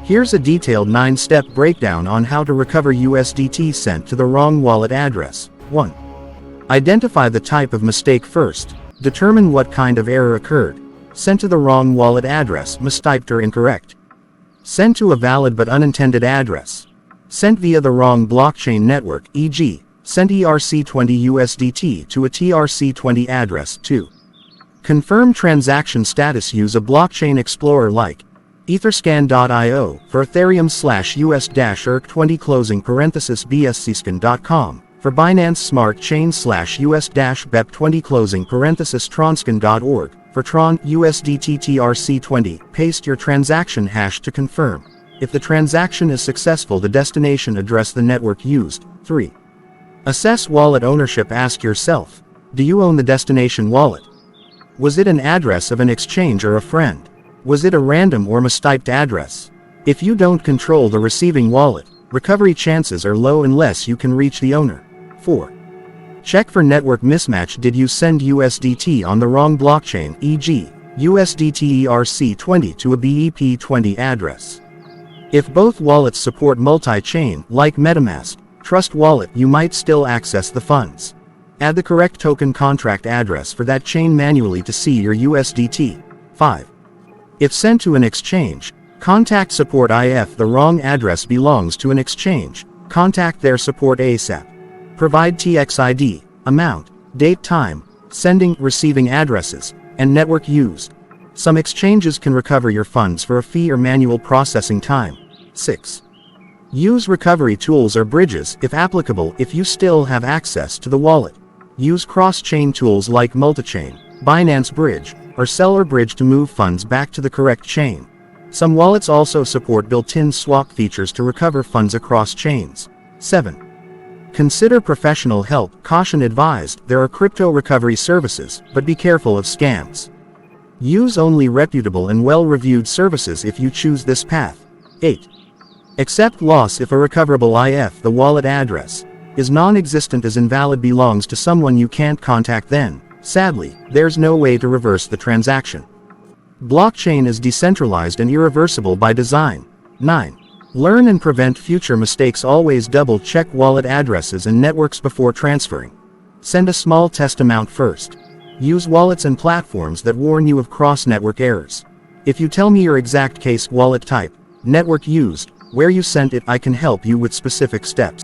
Here's a detailed 9-step breakdown on how to recover USDT sent to the wrong wallet address. 1. Identify the type of mistake first. Determine what kind of error occurred. Sent to the wrong wallet address, mistyped or incorrect. Sent to a valid but unintended address. Sent via the wrong blockchain network, e.g., sent ERC20 USDT to a TRC20 address. 2. Confirm transaction status. Use a blockchain explorer like etherscan.io for Ethereum/US-ERC20 for Binance Smart Chain /US-BEP20 Tronscan.org for Tron USDT TRC20. Paste your transaction hash to confirm. If the transaction is successful, the destination address the network used. 3. Assess wallet ownership. Ask yourself, do you own the destination wallet? Was it an address of an exchange or a friend? Was it a random or mistyped address? If you don't control the receiving wallet, recovery chances are low unless you can reach the owner. 4. Check for network mismatch. Did you send USDT on the wrong blockchain, e.g., USDT ERC20 to a BEP20 address? If both wallets support multi-chain, like MetaMask, Trust Wallet, you might still access the funds. Add the correct token contract address for that chain manually to see your USDT. 5. If sent to an exchange, contact support. If the wrong address belongs to an exchange, contact their support ASAP. Provide TXID, amount, date, time, sending, receiving addresses, and network used. Some exchanges can recover your funds for a fee or manual processing time. 6. Use recovery tools or bridges, if applicable, if you still have access to the wallet. Use cross-chain tools like Multichain, Binance Bridge, or Seller Bridge to move funds back to the correct chain. Some wallets also support built-in swap features to recover funds across chains. 7. Consider professional help. Caution advised, there are crypto recovery services, but be careful of scams. Use only reputable and well-reviewed services if you choose this path. 8. Accept loss if a recoverable if the wallet address is non-existent, as invalid, belongs to someone you can't contact, then, sadly, there's no way to reverse the transaction. Blockchain is decentralized and irreversible by design. 9. Learn and prevent future mistakes. Always double-check wallet addresses and networks before transferring. Send a small test amount first. Use wallets and platforms that warn you of cross-network errors. If you tell me your exact case, wallet type, network used, where you sent it, I can help you with specific steps.